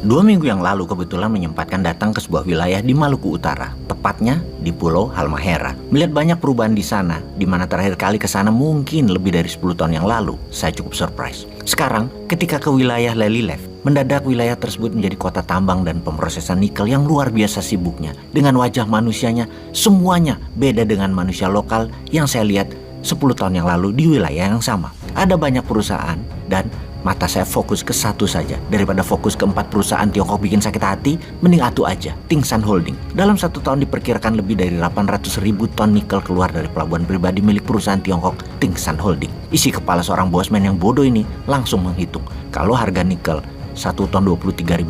2 minggu yang lalu kebetulan menyempatkan datang ke sebuah wilayah di Maluku Utara, tepatnya di Pulau Halmahera. Melihat banyak perubahan di sana, di mana terakhir kali ke sana mungkin lebih dari 10 tahun yang lalu, saya cukup surprise. Sekarang, ketika ke wilayah Lelylef, mendadak wilayah tersebut menjadi kota tambang dan pemrosesan nikel yang luar biasa sibuknya. Dengan wajah manusianya, semuanya beda dengan manusia lokal yang saya lihat 10 tahun yang lalu di wilayah yang sama. Ada banyak perusahaan dan mata saya fokus ke satu saja. Daripada fokus ke 4 perusahaan Tiongkok bikin sakit hati, mending atu aja, Tingsan Holding. Dalam 1 tahun diperkirakan lebih dari 800.000 ton nikel keluar dari pelabuhan pribadi milik perusahaan Tiongkok Tingsan Holding. Isi kepala seorang bosman yang bodoh ini langsung menghitung. Kalau harga nikel 1 ton $23.000,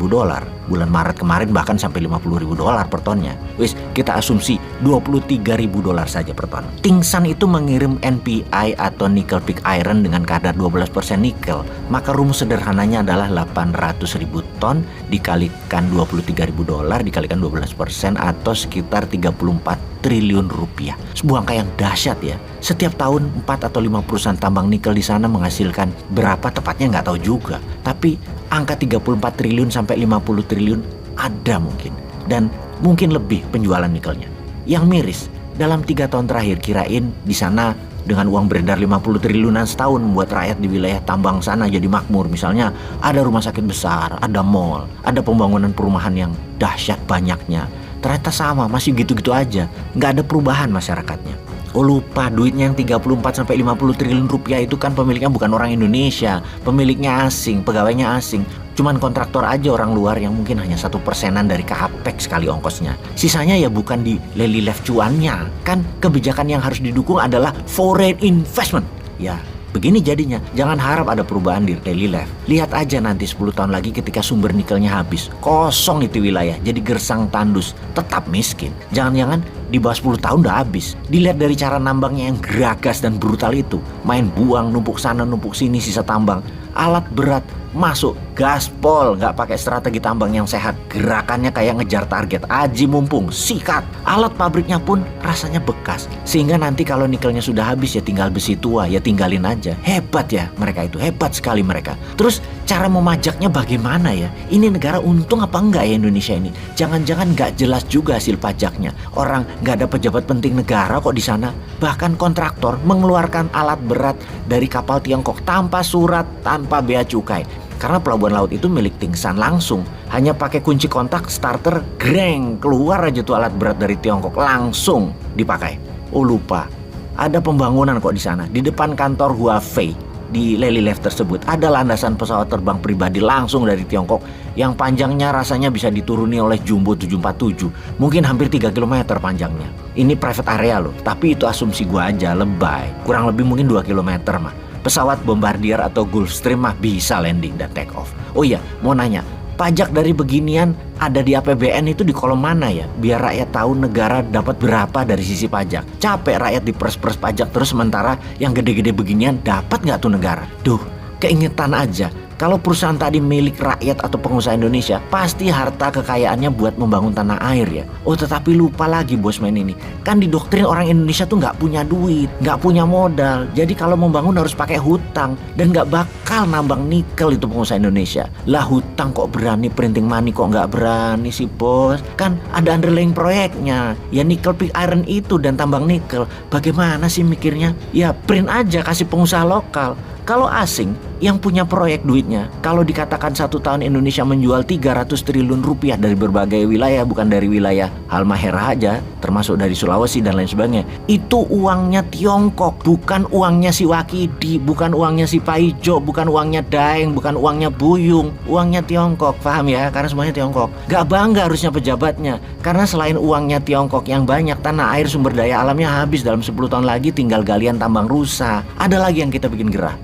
bulan Maret kemarin bahkan sampai $50.000 per tonnya. Wis, kita asumsi $23.000 saja per ton. Tingsan itu mengirim NPI atau nickel pig iron dengan kadar 12% nikel. Maka rumus sederhananya adalah 800.000 ton dikalikan $23.000 dikalikan 12% atau sekitar 34 triliun rupiah. Sebuah angka yang dahsyat ya. Setiap tahun 4 atau 5 perusahaan tambang nikel di sana menghasilkan berapa tepatnya nggak tahu juga. Tapi angka 34 triliun sampai 50 triliun ada mungkin. Dan mungkin lebih penjualan nikelnya. Yang miris, dalam 3 tahun terakhir kirain di sana dengan uang beredar 50 triliunan setahun membuat rakyat di wilayah tambang sana jadi makmur. Misalnya ada rumah sakit besar, ada mall, ada pembangunan perumahan yang dahsyat banyaknya. Ternyata sama, masih gitu-gitu aja. Nggak ada perubahan masyarakatnya. Oh lupa, duitnya yang 34-50 triliun rupiah itu kan pemiliknya bukan orang Indonesia. Pemiliknya asing, pegawainya asing. Cuman kontraktor aja orang luar yang mungkin hanya 1%-an dari capex sekali ongkosnya. Sisanya ya bukan di Lelylef cuannya. Kan kebijakan yang harus didukung adalah foreign investment. Ya, begini jadinya, jangan harap ada perubahan di Lelylef. Lihat aja nanti 10 tahun lagi ketika sumber nikelnya habis. Kosong itu wilayah, jadi gersang tandus, tetap miskin. Jangan-jangan di bawah 10 tahun udah habis. Dilihat dari cara nambangnya yang geragas dan brutal itu. Main buang, numpuk sana, numpuk sini sisa tambang. Alat berat masuk gaspol, nggak pakai strategi tambang yang sehat. Gerakannya kayak ngejar target, aji mumpung, sikat. Alat pabriknya pun rasanya bekas. Sehingga nanti kalau nikelnya sudah habis ya tinggal besi tua, ya tinggalin aja. Hebat ya mereka itu, hebat sekali mereka. Terus cara memajaknya bagaimana ya? Ini negara untung apa enggak ya Indonesia ini? Jangan-jangan nggak jelas juga hasil pajaknya. Orang nggak ada pejabat penting negara kok di sana. Bahkan kontraktor mengeluarkan alat berat dari kapal Tiongkok tanpa surat, tanpa bea cukai. Karena pelabuhan laut itu milik Tingsan langsung. Hanya pakai kunci kontak starter, greng, keluar aja tuh alat berat dari Tiongkok langsung dipakai. Oh lupa, ada pembangunan kok di sana. Di depan kantor Huawei di Lelylef tersebut ada landasan pesawat terbang pribadi langsung dari Tiongkok yang panjangnya rasanya bisa dituruni oleh Jumbo 747. Mungkin hampir 3 km panjangnya. Ini private area loh, tapi itu asumsi gua aja, lebay. Kurang lebih mungkin 2 km mah. Pesawat Bombardier atau Gulfstream mah bisa landing dan take off. Oh iya, mau nanya, pajak dari beginian ada di APBN itu di kolom mana ya? Biar rakyat tahu negara dapat berapa dari sisi pajak. Capek rakyat diperes-peres pajak terus sementara yang gede-gede beginian dapat nggak tuh negara? Duh, keingetan aja. Kalau perusahaan tadi milik rakyat atau pengusaha Indonesia, pasti harta kekayaannya buat membangun tanah air ya. Oh tetapi lupa lagi bosman ini. Kan didoktrin orang Indonesia tuh nggak punya duit, nggak punya modal. Jadi kalau membangun harus pakai hutang. Dan nggak bakal nambang nikel itu pengusaha Indonesia. Lah hutang kok berani, printing money kok nggak berani sih bos. Kan ada underlying proyeknya. Ya nikel pig iron itu dan tambang nikel. Bagaimana sih mikirnya? Ya print aja kasih pengusaha lokal. Kalau asing yang punya proyek duitnya, kalau dikatakan 1 tahun Indonesia menjual 300 triliun rupiah dari berbagai wilayah, bukan dari wilayah Halmahera aja, termasuk dari Sulawesi dan lain sebagainya, itu uangnya Tiongkok, bukan uangnya si Wakidi, bukan uangnya si Paijo, bukan uangnya Daeng, bukan uangnya Buyung, uangnya Tiongkok, paham ya? Karena semuanya Tiongkok. Gak bangga harusnya pejabatnya, karena selain uangnya Tiongkok yang banyak, tanah air sumber daya alamnya habis dalam 10 tahun lagi tinggal galian tambang rusa. Ada lagi yang kita bikin gerah.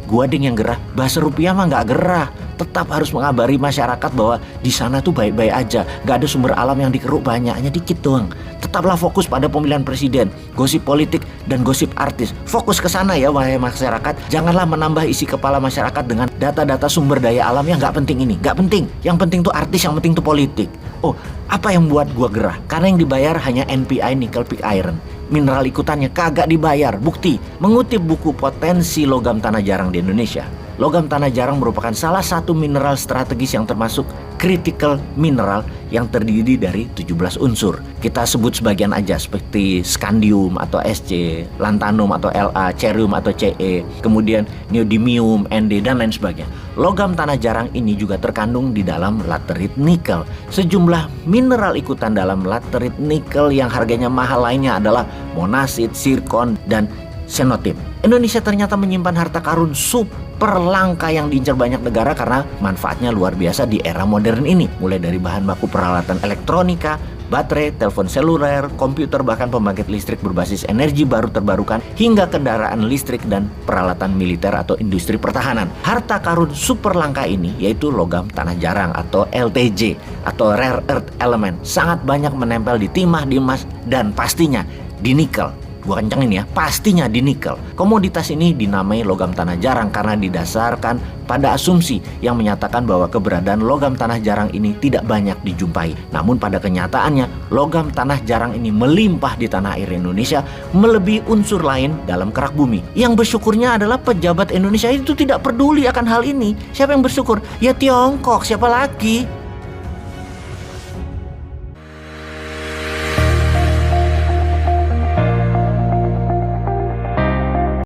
Gua ding yang gerah, bahasa rupiah mah nggak gerah. Tetap harus mengabari masyarakat bahwa di sana tuh baik-baik aja, nggak ada sumber alam yang dikeruk banyak, hanya dikit doang. Tetaplah fokus pada pemilihan presiden, gosip politik dan gosip artis. Fokus ke sana ya wahai masyarakat. Janganlah menambah isi kepala masyarakat dengan data-data sumber daya alam yang nggak penting ini, nggak penting. Yang penting tuh artis, yang penting tuh politik. Oh, apa yang buat gua gerah? Karena yang dibayar hanya NPI nickel pig iron. Mineral ikutannya kagak dibayar. Bukti, mengutip buku Potensi Logam Tanah Jarang di Indonesia, logam tanah jarang merupakan salah satu mineral strategis yang termasuk critical mineral yang terdiri dari 17 unsur. Kita sebut sebagian aja seperti scandium atau Sc, lanthanum atau La, cerium atau Ce, kemudian neodymium, Nd, dan lain sebagainya. Logam tanah jarang ini juga terkandung di dalam laterit nikel. Sejumlah mineral ikutan dalam laterit nikel yang harganya mahal lainnya adalah monasit, zirkon, dan xenotip. Indonesia ternyata menyimpan harta karun super langka yang diincar banyak negara karena manfaatnya luar biasa di era modern ini. Mulai dari bahan baku peralatan elektronika, baterai, telepon seluler, komputer, bahkan pembangkit listrik berbasis energi baru terbarukan, hingga kendaraan listrik dan peralatan militer atau industri pertahanan. Harta karun super langka ini yaitu logam tanah jarang atau LTJ atau Rare Earth Element, sangat banyak menempel di timah, di emas, dan pastinya di nikel. Gua kencengin ya, pastinya di nikel. Komoditas ini dinamai logam tanah jarang karena didasarkan pada asumsi yang menyatakan bahwa keberadaan logam tanah jarang ini tidak banyak dijumpai. Namun pada kenyataannya, logam tanah jarang ini melimpah di tanah air Indonesia, melebihi unsur lain dalam kerak bumi. Yang bersyukurnya adalah pejabat Indonesia itu tidak peduli akan hal ini. Siapa yang bersyukur? Ya Tiongkok, siapa lagi?